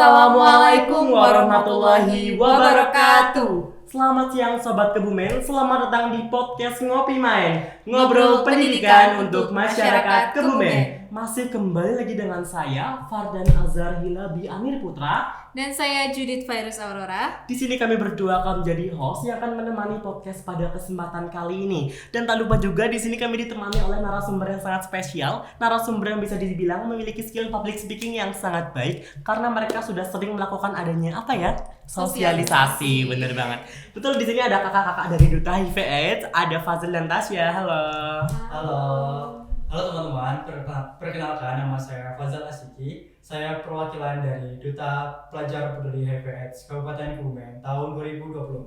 Assalamualaikum warahmatullahi wabarakatuh. Selamat siang Sobat Kebumen, selamat datang di podcast Ngopi Main, ngobrol pendidikan untuk masyarakat Kebumen. Masih kembali lagi dengan saya, Fardan Azhar Hilabi Amir Putra. Dan saya Judith Virus Aurora. Di sini kami berdua akan menjadi host yang akan menemani podcast pada kesempatan kali ini. Dan tak lupa juga di sini kami ditemani oleh narasumber yang sangat spesial, narasumber yang bisa dibilang memiliki skill public speaking yang sangat baik karena mereka sudah sering melakukan adanya apa ya? Sosialisasi, bener banget. Betul, di sini ada kakak-kakak dari Duta HIV/AIDS, ada Fazil dan Tasya. Halo. Halo teman-teman, perkenalkan nama saya Fazal Asiki. Saya perwakilan dari Duta Pelajar Peduli HIV/AIDS Kabupaten Kebumen tahun 2024.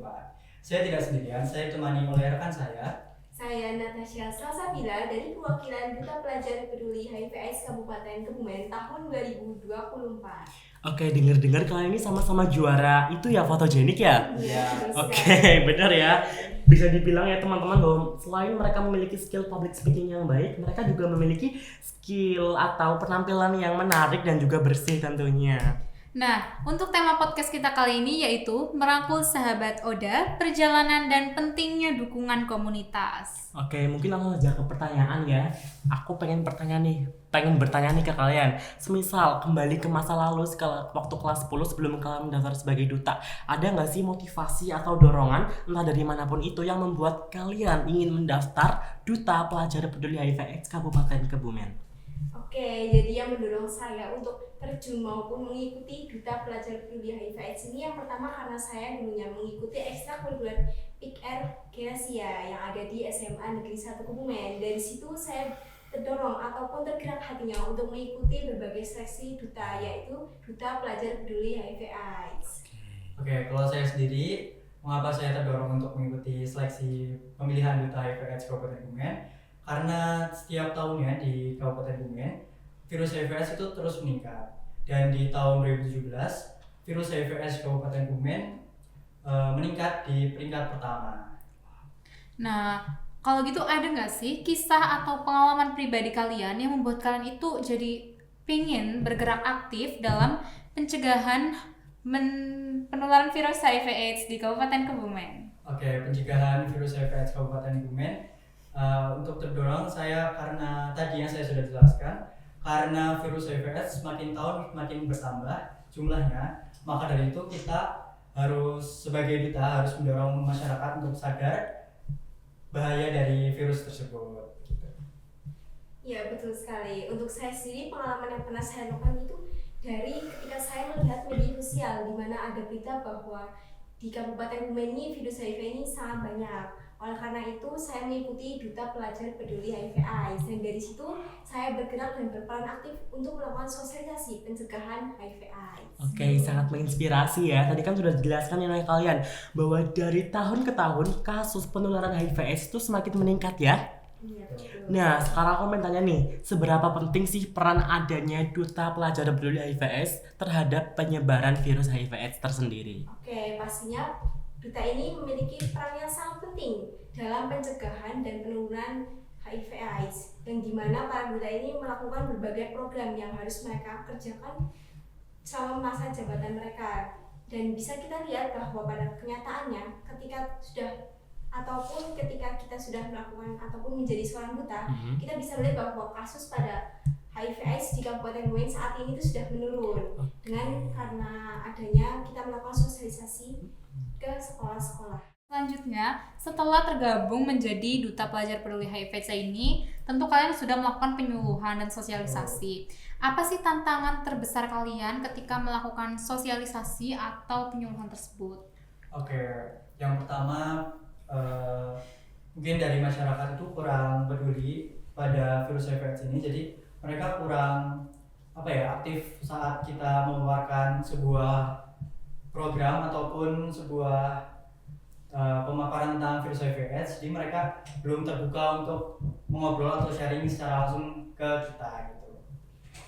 Saya tidak sendirian, saya ditemani oleh rekan saya. Saya Natasha Salsabila dari perwakilan Duta Pelajar Peduli HIV/AIDS Kabupaten Kebumen tahun 2024. Oke, dengar-dengar kalian ini sama-sama juara itu ya, fotogenik ya? Iya. Oke, benar ya. Bisa dibilang ya teman-teman bahwa selain mereka memiliki skill public speaking yang baik, mereka juga memiliki skill atau penampilan yang menarik dan juga bersih tentunya. Nah, untuk tema podcast kita kali ini yaitu merangkul sahabat Oda, perjalanan dan pentingnya dukungan komunitas. Oke, mungkin langsung aja ke pertanyaan ya. Aku pengen bertanya nih ke kalian. Semisal kembali ke masa lalu waktu kelas 10 sebelum kalian mendaftar sebagai duta, ada nggak sih motivasi atau dorongan entah dari manapun itu yang membuat kalian ingin mendaftar Duta Pelajar Peduli HIV/AIDS Kabupaten Kebumen? Oke, jadi yang mendorong saya untuk terjun maupun mengikuti Duta Pelajar Peduli HIV/AIDS ini yang pertama karena saya dulunya mengikuti ekstrakurikuler PIKR Genesia yang ada di SMA Negeri 1 Kebumen. Dari situ saya terdorong ataupun tergerak hatinya untuk mengikuti berbagai seleksi duta, yaitu Duta Pelajar Peduli HIV/AIDS. Oke, kalau saya sendiri, mengapa saya terdorong untuk mengikuti seleksi pemilihan Duta HIV/AIDS Kabupaten Kebumen? Karena setiap tahunnya di Kabupaten Kebumen, virus HIV/AIDS itu terus meningkat. Dan di tahun 2017, virus HIV/AIDS Kabupaten Kebumen meningkat di peringkat pertama. Nah, kalau gitu ada nggak sih kisah atau pengalaman pribadi kalian yang membuat kalian itu jadi pingin bergerak aktif dalam pencegahan penularan virus HIV/AIDS di Kabupaten Kebumen? Oke, pencegahan virus HIV/AIDS Kabupaten Kebumen. Untuk terdorong saya karena tadi yang saya sudah jelaskan, karena virus HIV/AIDS semakin tahun semakin bertambah jumlahnya, maka dari itu kita sebagai duta harus mendorong masyarakat untuk sadar bahaya dari virus tersebut. Gitu. Ya, betul sekali. Untuk saya sendiri, pengalaman yang pernah saya lakukan itu dari ketika saya melihat media sosial di mana ada berita bahwa di Kabupaten Kebumen ini virus HIV ini sangat banyak. Oleh karena itu, saya mengikuti Duta Pelajar Peduli HIV/AIDS dan dari situ saya bergerak dan berperan aktif untuk melakukan sosialisasi pencegahan HIV/AIDS. Oke, sangat menginspirasi ya. Tadi kan sudah dijelaskan oleh kalian bahwa dari tahun ke tahun kasus penularan HIV/AIDS itu semakin meningkat ya. Iya, betul. Nah, sekarang aku mau tanya nih, seberapa penting sih peran adanya Duta Pelajar Peduli HIV/AIDS terhadap penyebaran virus HIV/AIDS tersendiri? Oke, pastinya Duta ini memiliki peran yang sangat penting dalam pencegahan dan penurunan HIV/AIDS, yang dimana para duta ini melakukan berbagai program yang harus mereka kerjakan selama masa jabatan mereka. Dan bisa kita lihat bahwa pada kenyataannya ketika kita sudah melakukan ataupun menjadi seorang duta, kita bisa melihat bahwa kasus pada HIV/AIDS di Kabupaten Kebumen saat ini itu sudah menurun karena adanya kita melakukan sosialisasi ke sekolah-sekolah. Selanjutnya, setelah tergabung menjadi Duta Pelajar Peduli HIV/AIDS ini, tentu kalian sudah melakukan penyuluhan dan sosialisasi. Apa sih tantangan terbesar kalian ketika melakukan sosialisasi atau penyuluhan tersebut? Oke, yang pertama mungkin dari masyarakat itu kurang peduli pada virus HIV/AIDS ini, jadi mereka kurang aktif saat kita mengeluarkan sebuah program ataupun sebuah pemaparan tentang virus HIV/AIDS, jadi mereka belum terbuka untuk mengobrol atau sharing secara langsung ke kita gitu.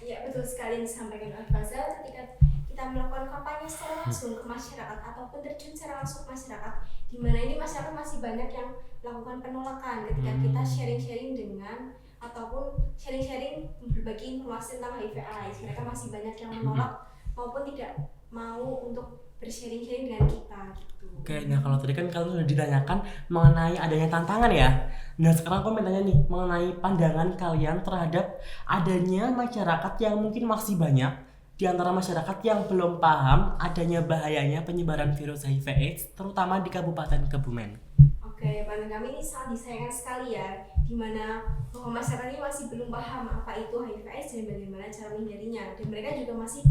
Ya, betul sekali yang disampaikan oleh Fazal. Ketika kita melakukan kampanye secara langsung ke masyarakat ataupun terjun secara langsung ke masyarakat, di mana ini masyarakat masih banyak yang melakukan penolakan ketika kita sharing-sharing dengan ataupun sharing-sharing berbagi informasi tentang HIV/AIDS. Mereka masih banyak yang menolak maupun tidak mau untuk bersharing-sharing dengan kita gitu. Oke, nah kalau tadi kan kalian sudah ditanyakan mengenai adanya tantangan ya. Nah sekarang aku mau tanya nih mengenai pandangan kalian terhadap adanya masyarakat yang mungkin masih banyak di antara masyarakat yang belum paham adanya bahayanya penyebaran virus HIV/AIDS terutama di Kabupaten Kebumen. Oke, pandangan kami ini sangat disayangkan sekali ya, dimana bahwa masyarakat ini masih belum paham apa itu HIV/AIDS dan bagaimana cara menghindarinya, dan mereka juga masih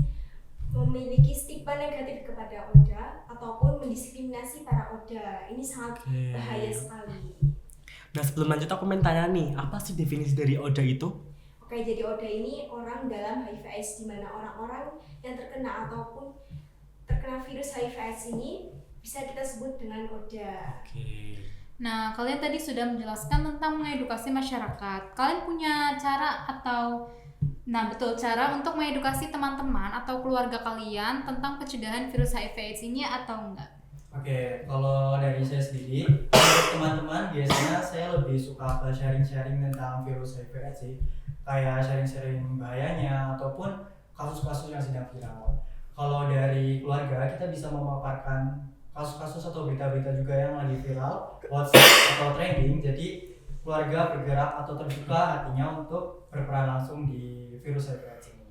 memiliki stigma negatif kepada ODA ataupun mendiskriminasi para ODA. Ini sangat bahaya sekali. Nah sebelum lanjut aku mau tanya nih, apa sih definisi dari ODA itu? Oke, jadi ODA ini orang dalam HIV/AIDS, di mana orang-orang yang terkena ataupun terkena virus HIV/AIDS ini bisa kita sebut dengan ODA. Nah, kalian tadi sudah menjelaskan tentang mengedukasi masyarakat. Kalian punya cara atau cara untuk mengedukasi teman-teman atau keluarga kalian tentang pencegahan virus HIV/AIDS ini atau enggak? Oke, kalau dari saya sendiri, untuk teman-teman biasanya saya lebih suka ke sharing-sharing tentang virus HIV/AIDS sih, kayak sharing-sharing bahayanya ataupun kasus-kasus yang sedang viral. Kalau dari keluarga kita bisa memaparkan kasus-kasus atau berita-berita juga yang lagi viral, WhatsApp atau trending. Jadi keluarga bergerak atau terbuka hatinya untuk berperan langsung di virus HIV/AIDS ini.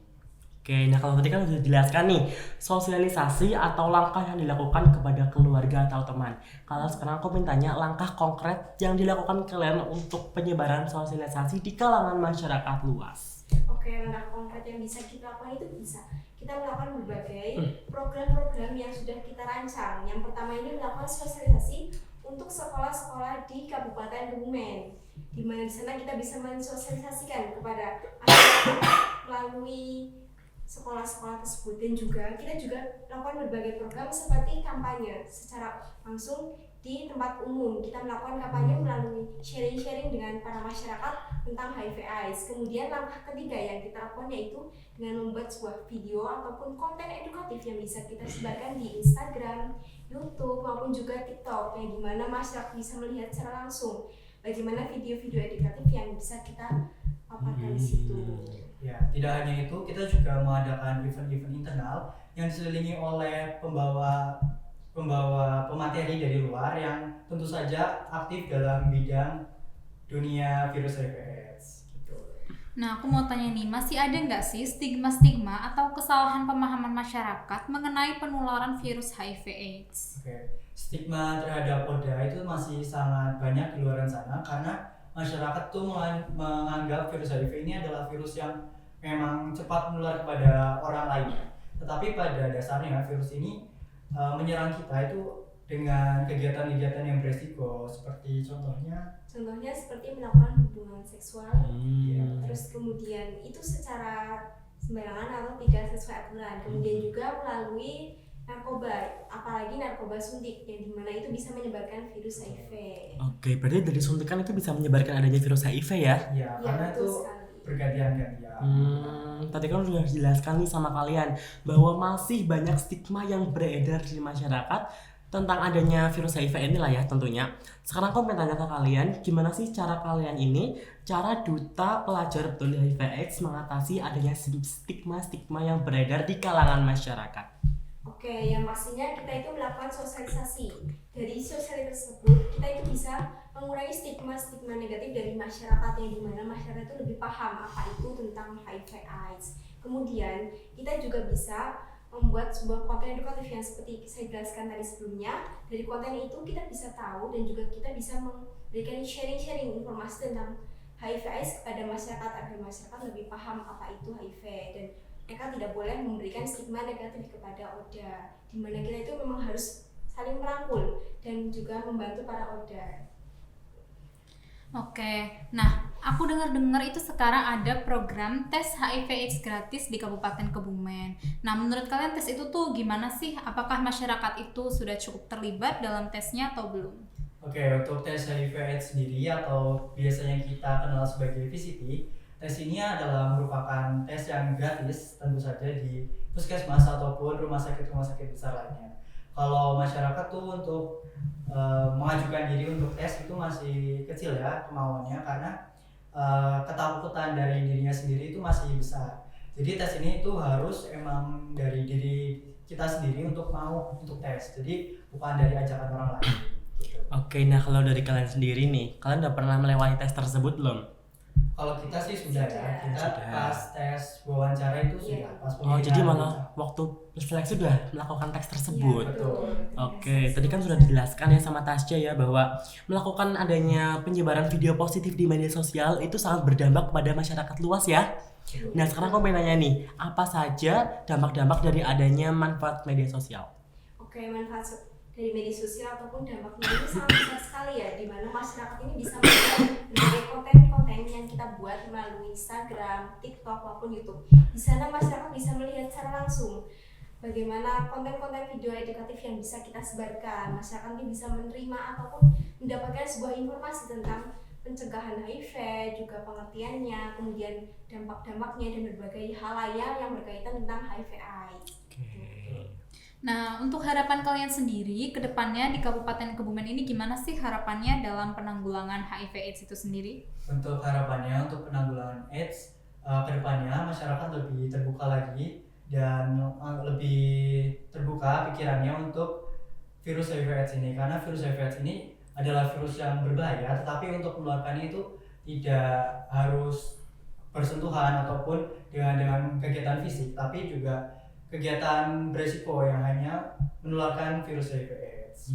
Oke, nah kalau tadi kan sudah dijelaskan nih sosialisasi atau langkah yang dilakukan kepada keluarga atau teman. Kalau sekarang aku mintanya langkah konkret yang dilakukan kalian untuk penyebaran sosialisasi di kalangan masyarakat luas. Oke, langkah konkret yang bisa kita lakukan itu bisa kita melakukan berbagai program-program yang sudah kita rancang. Yang pertama ini melakukan sosialisasi untuk sekolah-sekolah di Kabupaten Kebumen, di mana di sana kita bisa mensosialisasikan kepada masyarakat melalui sekolah-sekolah tersebut, dan juga kita juga melakukan berbagai program seperti kampanye secara langsung di tempat umum. Kita melakukan kampanye melalui sharing-sharing dengan para masyarakat tentang HIV/AIDS. Kemudian langkah ketiga yang kita lakukan yaitu dengan membuat sebuah video ataupun konten edukatif yang bisa kita sebarkan di Instagram, YouTube maupun juga TikTok, yang dimana masyarakat bisa melihat secara langsung bagaimana video-video edukatif yang bisa kita paparkan di situ. Ya, tidak hanya itu, kita juga mengadakan event-event internal yang diselilingi oleh pembawa pemateri dari luar yang tentu saja aktif dalam bidang dunia virus HIV/AIDS. Gitu. Nah, aku mau tanya nih, masih ada nggak sih stigma-stigma atau kesalahan pemahaman masyarakat mengenai penularan virus HIV/AIDS? Oke, stigma terhadap ODA itu masih sangat banyak di luar sana karena masyarakat tuh menganggap virus HIV ini adalah virus yang memang cepat menular kepada orang lainnya. Tetapi pada dasarnya virus ini menyerang kita itu dengan kegiatan-kegiatan yang beresiko, seperti contohnya seperti melakukan hubungan seksual, terus kemudian itu secara sembarangan atau tidak sesuai aturan. Kemudian juga melalui narkoba, apalagi narkoba suntik yang dimana itu bisa menyebarkan virus HIV. Oke, berarti dari suntikan itu bisa menyebarkan adanya virus HIV ya? ya karena itu bergantian-gantian. Tadi kan sudah dijelaskan nih sama kalian bahwa masih banyak stigma yang beredar di masyarakat tentang adanya virus HIV ini lah ya tentunya. Sekarang aku mau tanya ke kalian, gimana sih cara kalian ini, cara duta pelajar peduli HIV/AIDS mengatasi adanya stigma-stigma yang beredar di kalangan masyarakat? Oke, yang pastinya kita itu melakukan sosialisasi. Dari sosialisasi tersebut, kita itu bisa mengurangi stigma-stigma negatif dari masyarakat, yang dimana masyarakat itu lebih paham apa itu tentang HIV/AIDS. Kemudian, kita juga bisa membuat sebuah konten edukatif yang seperti saya jelaskan tadi sebelumnya. Dari konten itu kita bisa tahu dan juga kita bisa memberikan sharing-sharing informasi tentang HIV/AIDS kepada masyarakat agar masyarakat lebih paham apa itu HIV, dan mereka tidak boleh memberikan stigma negatif kepada ODA, di mana kita itu memang harus saling merangkul dan juga membantu para ODA. Oke, nah aku dengar-dengar itu sekarang ada program tes HIV/AIDS gratis di Kabupaten Kebumen. Nah, menurut kalian tes itu tuh gimana sih? Apakah masyarakat itu sudah cukup terlibat dalam tesnya atau belum? Oke, untuk tes HIV/AIDS sendiri atau biasanya kita kenal sebagai VCT, tes ini adalah merupakan tes yang gratis tentu saja di puskesmas ataupun rumah sakit besar lainnya. Kalau masyarakat tuh untuk mengajukan diri untuk tes itu masih kecil ya kemauannya, karena ketakutan dari dirinya sendiri itu masih besar. Jadi tes ini itu harus emang dari diri kita sendiri untuk tes. Jadi bukan dari ajakan orang lain. Gitu. Oke, nah kalau dari kalian sendiri nih, kalian udah pernah melewati tes tersebut belum? Kalau kita sih sudah ya, kita Sudah. pas tes wawancara itu sudah pas Oh, pemilihan. jadi malah waktu seleksi sudah melakukan tes tersebut. Iya, Betul. Oke, tadi kan sudah dijelaskan ya sama Tasya ya bahwa melakukan adanya penyebaran video positif di media sosial itu sangat berdampak kepada masyarakat luas ya. Nah, sekarang aku pengen nanya nih, apa saja dampak-dampak dari adanya manfaat media sosial? Oke, manfaat dari media sosial ataupun dampaknya ini sangat besar sekali ya, di mana masyarakat ini bisa melihat berbagai konten-konten yang kita buat melalui Instagram, TikTok maupun YouTube. Di sana masyarakat bisa melihat secara langsung bagaimana konten-konten video edukatif yang bisa kita sebarkan. Masyarakat ini bisa menerima ataupun mendapatkan sebuah informasi tentang pencegahan HIV, juga pengertiannya, kemudian dampak-dampaknya dan berbagai hal lainnya yang berkaitan tentang HIV/AIDS. Nah, untuk harapan kalian sendiri ke depannya di Kabupaten Kebumen ini gimana sih harapannya dalam penanggulangan HIV/AIDS itu sendiri? Untuk harapannya untuk penanggulangan AIDS ke depannya masyarakat lebih terbuka lagi dan lebih terbuka pikirannya untuk virus HIV/AIDS ini, karena virus HIV/AIDS ini adalah virus yang berbahaya, tetapi untuk menularkannya itu tidak harus bersentuhan ataupun dengan kegiatan fisik, tapi juga kegiatan beresiko yang hanya menularkan virus HIV/AIDS.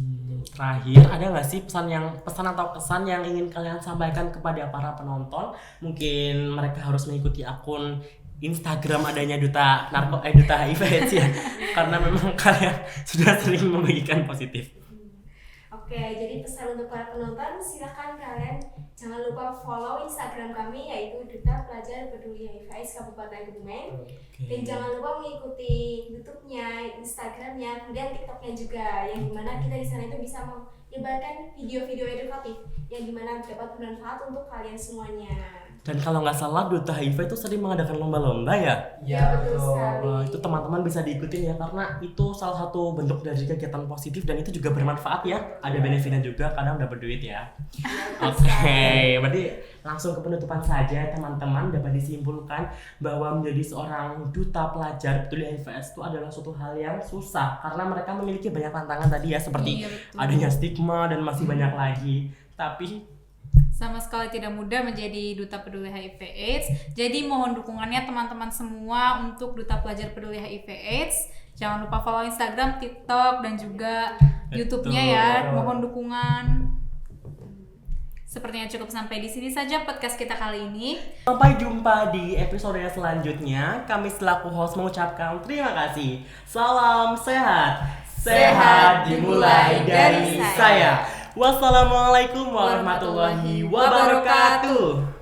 Terakhir, ada nggak sih pesan atau kesan yang ingin kalian sampaikan kepada para penonton? Mungkin mereka harus mengikuti akun Instagram adanya duta HIV/AIDS ya, karena memang kalian sudah sering membagikan positif. Oke, jadi pesan untuk para penonton, silakan kalian jangan lupa follow Instagram kami yaitu Duta Pelajar Peduli HIV/AIDS Kabupaten Kebumen. Dan jangan lupa mengikuti YouTube-nya, Instagram-nya, kemudian TikTok-nya juga, yang dimana kita di sana itu bisa menyebarkan video-video edukatif yang dimana dapat bermanfaat untuk kalian semuanya. Dan kalau nggak salah Duta HIV itu sering mengadakan lomba-lomba ya. Ya, betul sekali. Wah, itu teman-teman bisa diikutin ya, karena itu salah satu bentuk dari kegiatan positif dan itu juga bermanfaat ya. Ada benefitnya juga, kadang dapat duit ya. Oke, berarti langsung ke penutupan saja teman-teman, dapat disimpulkan bahwa menjadi seorang duta pelajar peduli HIV/AIDS itu adalah suatu hal yang susah karena mereka memiliki banyak tantangan tadi ya, seperti Iya, betul. adanya stigma dan masih banyak lagi. Tapi Sama sekali tidak mudah menjadi duta peduli HIV/AIDS. Jadi mohon dukungannya teman-teman semua untuk Duta Pelajar Peduli HIV/AIDS. Jangan lupa follow Instagram, TikTok, dan juga YouTube-nya ya. Mohon dukungan. Sepertinya cukup sampai di sini saja podcast kita kali ini. sampai jumpa di episode selanjutnya. Kami selaku host mengucapkan terima kasih. Salam sehat. Sehat dimulai dari saya. Wassalamualaikum warahmatullahi wabarakatuh.